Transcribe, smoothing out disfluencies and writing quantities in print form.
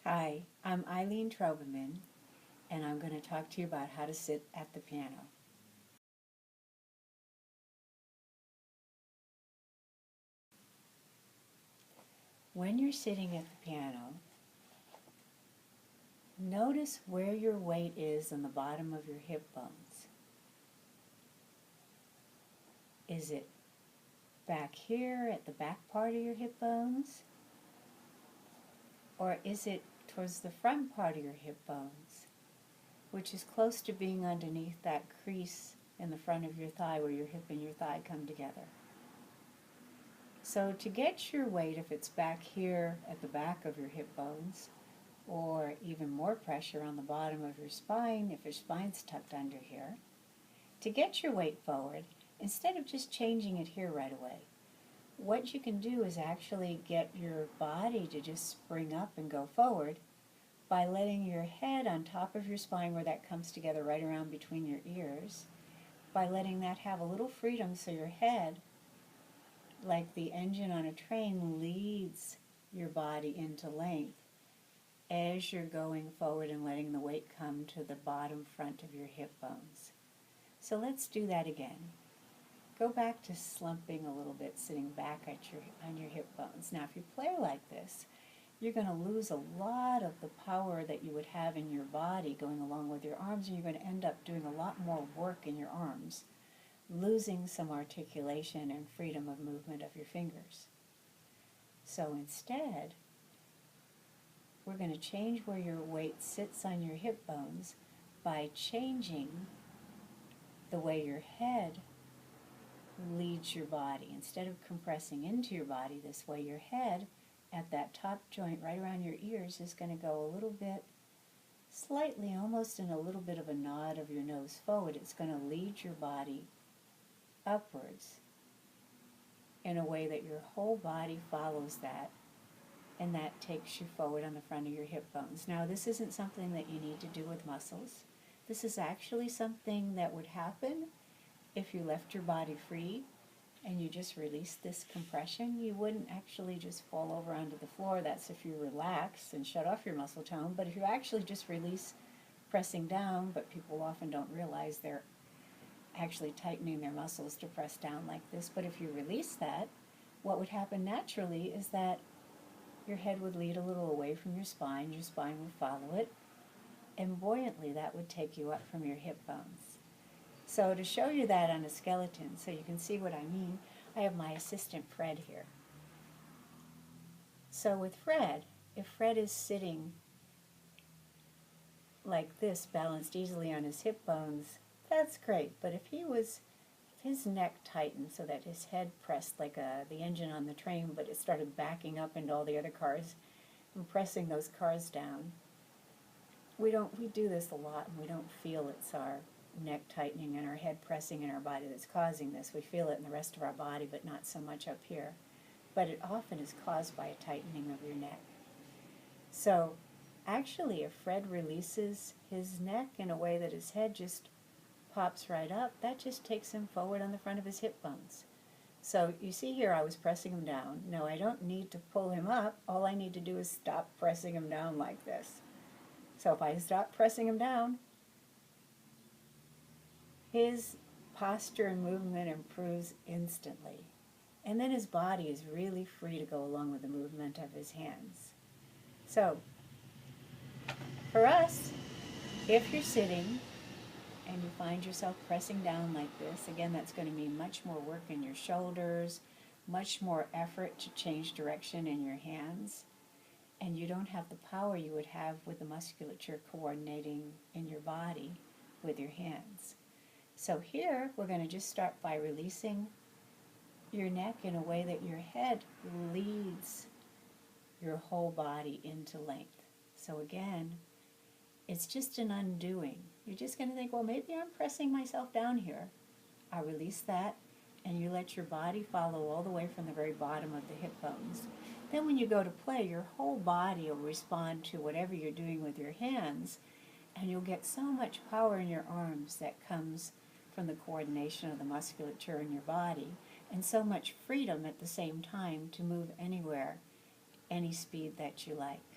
Hi, I'm Eileen Troberman, and I'm going to talk to you about how to sit at the piano. When you're sitting at the piano, notice where your weight is on the bottom of your hip bones. Is it back here at the back part of your hip bones? Or is it towards the front part of your hip bones, which is close to being underneath that crease in the front of your thigh where your hip and your thigh come together? So to get your weight, if it's back here at the back of your hip bones, or even more pressure on the bottom of your spine if your spine's tucked under here, to get your weight forward, instead of just changing it here right away, what you can do is actually get your body to just spring up and go forward by letting your head on top of your spine, where that comes together right around between your ears, by letting that have a little freedom so your head, like the engine on a train, leads your body into length as you're going forward and letting the weight come to the bottom front of your hip bones. So let's do that again. Go back to slumping a little bit, sitting back on your hip bones. Now if you play like this, you're going to lose a lot of the power that you would have in your body going along with your arms, and you're going to end up doing a lot more work in your arms, losing some articulation and freedom of movement of your fingers. So instead, we're going to change where your weight sits on your hip bones by changing the way your head leads your body. Instead of compressing into your body this way, your head at that top joint right around your ears is going to go a little bit, slightly, almost in a little bit of a nod of your nose forward. It's going to lead your body upwards in a way that your whole body follows that, and that takes you forward on the front of your hip bones. Now, this isn't something that you need to do with muscles. This is actually something that would happen if you left your body free and you just released this compression. You wouldn't actually just fall over onto the floor. That's if you relax and shut off your muscle tone. But if you actually just release pressing down, but people often don't realize they're actually tightening their muscles to press down like this. But if you release that, what would happen naturally is that your head would lead a little away from your spine would follow it, and buoyantly that would take you up from your hip bones. So to show you that on a skeleton, so you can see what I mean, I have my assistant Fred here. So with Fred, if Fred is sitting like this, balanced easily on his hip bones, that's great. But if his neck tightened so that his head pressed like the engine on the train, but it started backing up into all the other cars and pressing those cars down. We do this a lot, and we don't feel it's our neck tightening and our head pressing in our body that's causing this. We feel it in the rest of our body, but not so much up here. But it often is caused by a tightening of your neck. So actually, if Fred releases his neck in a way that his head just pops right up, that just takes him forward on the front of his hip bones. So you see here I was pressing him down. No, I don't need to pull him up. All I need to do is stop pressing him down like this. So if I stop pressing him down, his posture and movement improves instantly. And then his body is really free to go along with the movement of his hands. So for us, if you're sitting and you find yourself pressing down like this, again, that's going to mean much more work in your shoulders, much more effort to change direction in your hands, and you don't have the power you would have with the musculature coordinating in your body with your hands. So here, we're going to just start by releasing your neck in a way that your head leads your whole body into length. So again, it's just an undoing. You're just going to think, well, maybe I'm pressing myself down here. I release that, and you let your body follow all the way from the very bottom of the hip bones. Then when you go to play, your whole body will respond to whatever you're doing with your hands, and you'll get so much power in your arms that comes from the coordination of the musculature in your body, and so much freedom at the same time to move anywhere, any speed that you like.